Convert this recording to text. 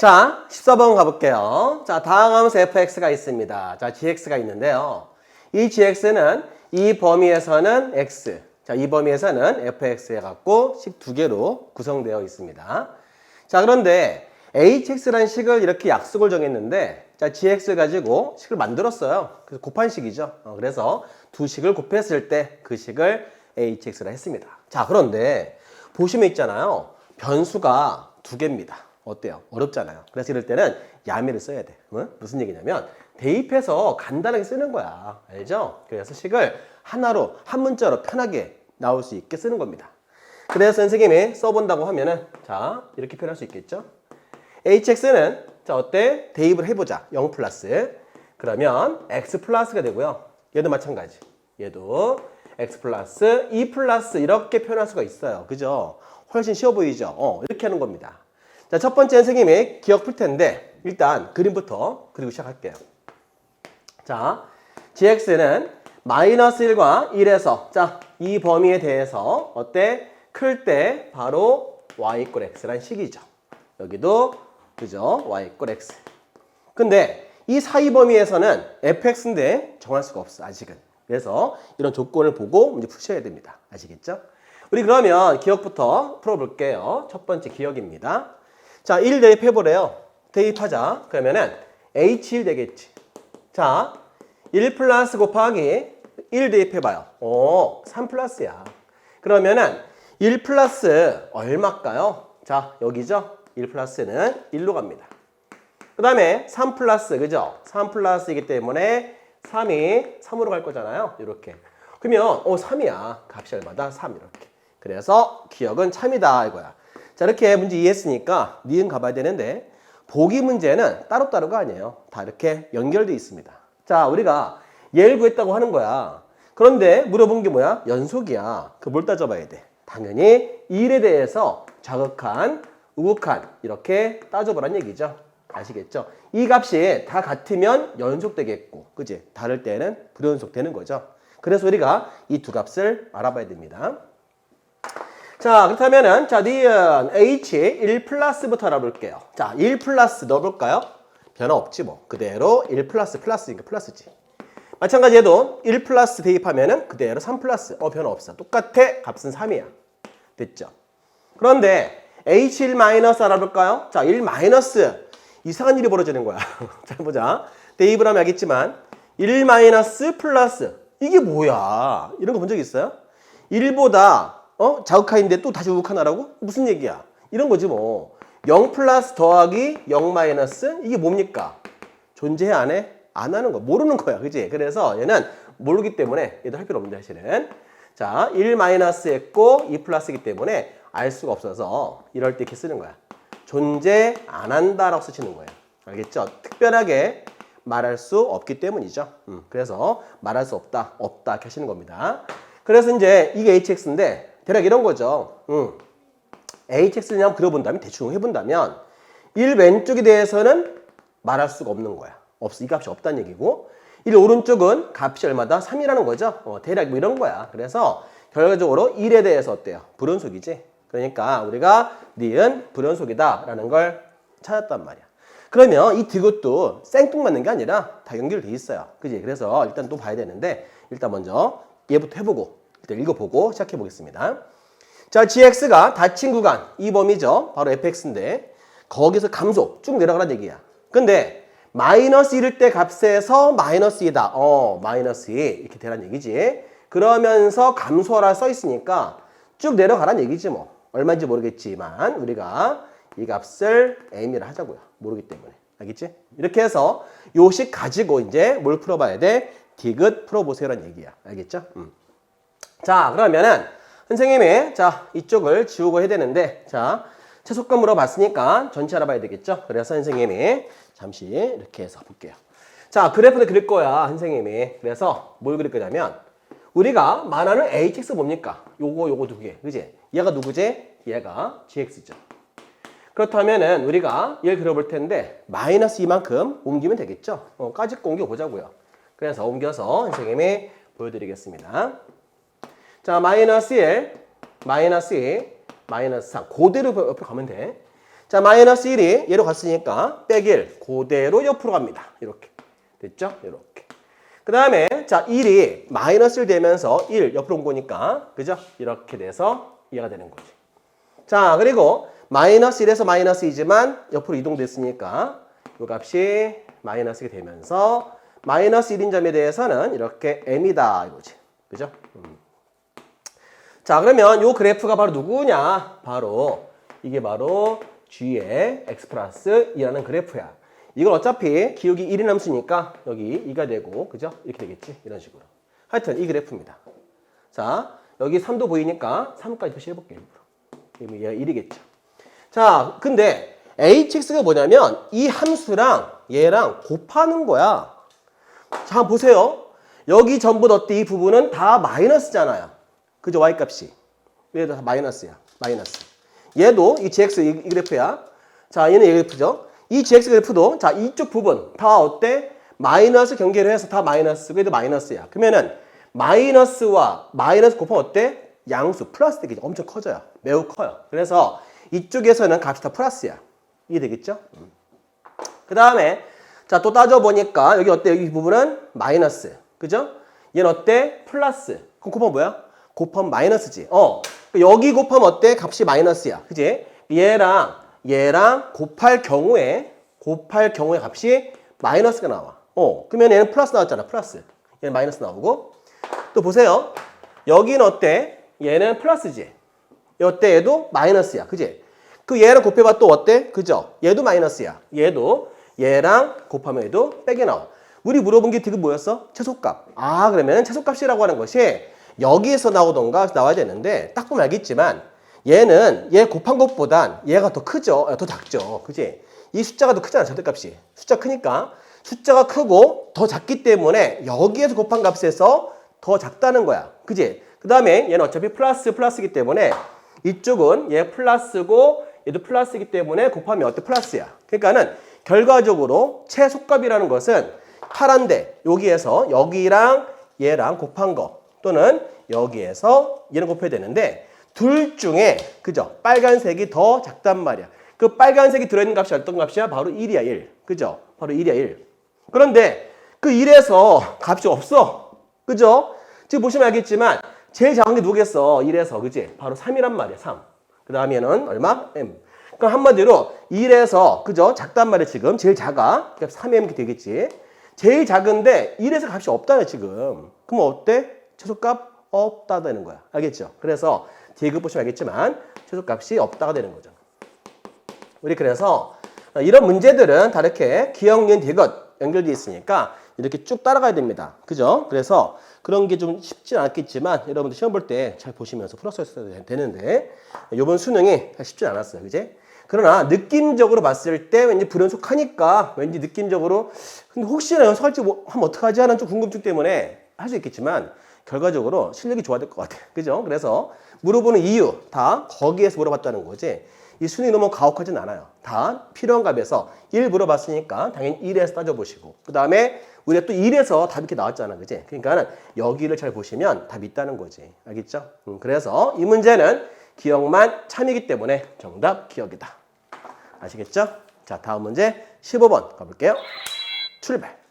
자, 14번 가볼게요. 자, 다항하면서 fx가 있습니다. 자, gx가 있는데요. 이 gx는 이 범위에서는 x, 자, 이 범위에서는 fx 해갖고 식 두 개로 구성되어 있습니다. 자, 그런데 hx라는 식을 이렇게 약속을 정했는데, 자, gx 가지고 식을 만들었어요. 그래서 곱한 식이죠. 그래서 두 식을 곱했을 때 그 식을 hx라 했습니다. 자, 그런데 보시면 있잖아요. 변수가 두 개입니다. 어때요? 어렵잖아요. 그래서 이럴 때는 야매를 써야 돼. 무슨 얘기냐면 대입해서 간단하게 쓰는 거야. 알죠? 그래서 식을 하나로, 한 문자로 편하게 나올 수 있게 쓰는 겁니다. 그래서 선생님이 써본다고 하면은 자, 이렇게 표현할 수 있겠죠? hx는 자, 어때? 대입을 해보자. 0 플러스. 그러면 x 플러스가 되고요. 얘도 마찬가지. 얘도 x 플러스 2 플러스 이렇게 표현할 수가 있어요. 그죠? 훨씬 쉬워 보이죠? 이렇게 하는 겁니다. 자, 첫 번째 선생님이 기억 풀 텐데 일단 그림부터 그리고 시작할게요. 자, gx는 마이너스 1과 1에서 자, 이 범위에 대해서 어때? 클 때 바로 y = x란 식이죠. 여기도 그죠? y = x. 근데 이 사이 범위에서는 fx인데 정할 수가 없어 아직은. 그래서 이런 조건을 보고 문제 푸셔야 됩니다. 아시겠죠? 우리 그러면 기억부터 풀어볼게요. 첫 번째 기억입니다. 자, 1 대입해보래요. 대입하자. 그러면은 h1 되겠지. 자, 1 플러스 곱하기 1 대입해봐요. 3 플러스야. 그러면은 1 플러스 얼마일까요? 자, 여기죠? 1 플러스는 1로 갑니다. 그 다음에 3 플러스, 그죠? 3 플러스이기 때문에 3이 3으로 갈 거잖아요. 이렇게. 그러면 3이야. 값이 얼마다? 3 이렇게. 그래서 기억은 참이다 이거야. 자, 이렇게 문제 이해했으니까 니은 가봐야 되는데 보기 문제는 따로따로가 아니에요. 다 이렇게 연결되어 있습니다. 자, 우리가 얘를 구했다고 하는 거야. 그런데 물어본 게 뭐야? 연속이야. 그 뭘 따져봐야 돼? 당연히 1에 대해서 좌극한, 우극한 이렇게 따져보란 얘기죠. 아시겠죠? 이 값이 다 같으면 연속되겠고, 그지? 다를 때는 불연속 되는 거죠. 그래서 우리가 이 두 값을 알아봐야 됩니다. 자, 그렇다면은, 자, 니은 h 1 플러스부터 알아볼게요. 자, 1 플러스 넣어볼까요? 변화 없지 뭐. 그대로 1 플러스 플러스니까 플러스지. 마찬가지 얘도 1 플러스 대입하면은 그대로 3 플러스. 변화 없어. 똑같아. 값은 3이야. 됐죠? 그런데 h1 마이너스 알아볼까요? 자, 1 마이너스. 이상한 일이 벌어지는 거야. 자, 보자. 대입을 하면 알겠지만 1 마이너스 플러스. 이게 뭐야? 이런 거 본 적 있어요? 1보다 자극하인데 또 다시 우극하나라고? 무슨 얘기야? 이런 거지 뭐. 0 플러스 더하기 0 마이너스? 이게 뭡니까? 존재해 안 해? 안 하는 거. 모르는 거야. 그지? 그래서 얘는 모르기 때문에 얘도 할 필요 없는데 사실은. 자, 1 마이너스 했고 2 플러스이기 때문에 알 수가 없어서 이럴 때 이렇게 쓰는 거야. 존재 안 한다라고 쓰시는 거예요. 알겠죠? 특별하게 말할 수 없기 때문이죠. 그래서 말할 수 없다, 없다 이렇게 하시는 겁니다. 그래서 이제 이게 hx인데 대략 이런 거죠. hx를 그냥 그려본다면 대충 해본다면 1 왼쪽에 대해서는 말할 수가 없는 거야. 이 값이 없다는 얘기고 1 오른쪽은 값이 얼마다? 3이라는 거죠. 대략 뭐 이런 거야. 그래서 결과적으로 1에 대해서 어때요? 불연속이지. 그러니까 우리가 니은 불연속이다 라는 걸 찾았단 말이야. 그러면 이 이것도 생뚱맞는 게 아니라 다 연결돼 있어요. 그지? 그래서 일단 또 봐야 되는데 일단 먼저 얘부터 해보고 일단 읽어보고 시작해 보겠습니다. 자, gx가 닫힌 구간 이 범위죠. 바로 fx인데 거기서 감소 쭉 내려가라는 얘기야. 근데 마이너스 1일 때 값에서 마이너스 2다. 마이너스 2 이렇게 되란 얘기지. 그러면서 감소하라 써 있으니까 쭉 내려가란 얘기지 뭐. 얼마인지 모르겠지만 우리가 이 값을 M이라 하자고요. 모르기 때문에. 알겠지? 이렇게 해서 요식 가지고 이제 뭘 풀어봐야 돼? 디귿 풀어보세요라는 얘기야. 알겠죠? 자, 그러면은 선생님이 자 이쪽을 지우고 해야 되는데 자 최소값 물어봤으니까 전체 알아봐야 되겠죠? 그래서 선생님이 잠시 이렇게 해서 볼게요. 자, 그래프를 그릴 거야 선생님이. 그래서 뭘 그릴 거냐면 우리가 말하는 hx 뭡니까? 요거 두 개. 그지? 얘가 누구지? 얘가 gx죠. 그렇다면은 우리가 얘를 그려볼 텐데 마이너스 이만큼 옮기면 되겠죠? 까짓 거 옮겨보자고요. 그래서 옮겨서 선생님이 보여드리겠습니다. 자, 마이너스 1, 마이너스 2, 마이너스 3. 그대로 옆으로 가면 돼. 자, 마이너스 1이 얘로 갔으니까 빼기 1 그대로 옆으로 갑니다. 이렇게. 됐죠? 이렇게. 그 다음에 자 1이 마이너스 1 되면서 1 옆으로 온 거니까 그죠? 이렇게 돼서 이해가 되는 거지. 자 그리고 마이너스 1에서 마이너스 2지만 옆으로 이동됐으니까 이 값이 마이너스 1이 되면서 마이너스 1인 점에 대해서는 이렇게 m이다 이거지. 그죠? 자 그러면 이 그래프가 바로 누구냐? 바로 이게 바로 g의 x 플러스 2라는 그래프야. 이건 어차피 기울기 1인 함수니까 여기 2가 되고 그죠? 이렇게 되겠지? 이런 식으로. 하여튼 이 그래프입니다. 자 여기 3도 보이니까 3까지 표시해볼게요. 일부러. 얘가 1이겠죠. 자 근데 hx가 뭐냐면 이 함수랑 얘랑 곱하는 거야. 자 한번 보세요. 여기 전부 어때? 이 부분은 다 마이너스잖아요. 그죠? y값이. 얘도 다 마이너스야. 마이너스. 얘도 이 gx 이 그래프야. 자 얘는 이 그래프죠. 이 gx 그래프도 자 이쪽 부분 다 어때? 마이너스 경계를 해서 다 마이너스. 그래도 마이너스야. 그러면은 마이너스와 마이너스 곱하면 어때? 양수 플러스 되겠죠. 엄청 커져요. 매우 커요. 그래서 이쪽에서는 값이 다 플러스야. 이해 되겠죠? 그 다음에 자 또 따져보니까 여기 어때? 여기 부분은 마이너스. 그죠? 얘는 어때? 플러스. 그럼 곱하면 뭐야? 곱하면 마이너스지. 여기 곱하면 어때? 값이 마이너스야. 그지? 얘랑 곱할 경우에 값이 마이너스가 나와. 그러면 얘는 플러스 나왔잖아. 플러스. 얘는 마이너스 나오고. 또 보세요. 여기는 어때? 얘는 플러스지. 어때? 얘도 마이너스야. 그지? 그 얘랑 곱해봐 또 어때? 그죠? 얘도 마이너스야. 얘도 얘랑 곱하면 얘도 빼기 나와. 우리 물어본 게 지금 뭐였어? 최소값. 그러면 최소값이라고 하는 것이 여기에서 나오던가 나와야 되는데 딱 보면 알겠지만 얘는 얘 곱한 것보단 얘가 더 크죠? 더 작죠? 그지? 이 숫자가 더 크잖아, 절대값이. 숫자 크니까. 숫자가 크고 더 작기 때문에 여기에서 곱한 값에서 더 작다는 거야. 그지? 그 다음에 얘는 어차피 플러스이기 때문에 이쪽은 얘 플러스고 얘도 플러스이기 때문에 곱하면 어때? 플러스야. 그러니까는 결과적으로 최소값이라는 것은 파란데 여기에서 여기랑 얘랑 곱한 거 또는 여기에서 얘는 곱해야 되는데 둘 중에 그죠? 빨간색이 더 작단 말이야. 그 빨간색이 들어있는 값이 어떤 값이야? 바로 1이야 1. 그죠? 바로 1이야 1. 그런데 그 1에서 값이 없어. 그죠? 지금 보시면 알겠지만 제일 작은 게 누구겠어? 1에서 그지? 바로 3이란 말이야 3. 그 다음에는 얼마? m. 그럼 한마디로 1에서 그죠? 작단 말이야 지금. 제일 작아. 그러니까 3m 이렇게 되겠지. 제일 작은데 1에서 값이 없다네 지금. 그럼 어때? 최소값 없다 되는 거야. 알겠죠? 그래서 뒤에 그 보시면 알겠지만 최소값이 없다가 되는 거죠. 우리 그래서 이런 문제들은 다 이렇게 기억, 니은, 디귿 연결되어 있으니까 이렇게 쭉 따라가야 됩니다. 그죠? 그래서 그런 게 좀 쉽진 않겠지만 여러분들 시험 볼 때 잘 보시면서 풀었어야 되는데 이번 수능이 쉽진 않았어요. 그지? 그러나 느낌적으로 봤을 때 왠지 불연속하니까 왠지 느낌적으로 근데 혹시나 연속할지 하면 어떡하지 하는 좀 궁금증 때문에 할 수 있겠지만 결과적으로 실력이 좋아야 될 것 같아요. 그죠? 그래서 물어보는 이유 다 거기에서 물어봤다는 거지. 이 수능이 너무 가혹하진 않아요. 다 필요한 값에서 1 물어봤으니까 당연히 1에서 따져보시고 그 다음에 우리가 또 1에서 답이 이렇게 나왔잖아. 그지? 그러니까 여기를 잘 보시면 답이 있다는 거지. 알겠죠? 그래서 이 문제는 기억만 참이기 때문에 정답 기억이다. 아시겠죠? 자, 다음 문제 15번 가볼게요. 출발!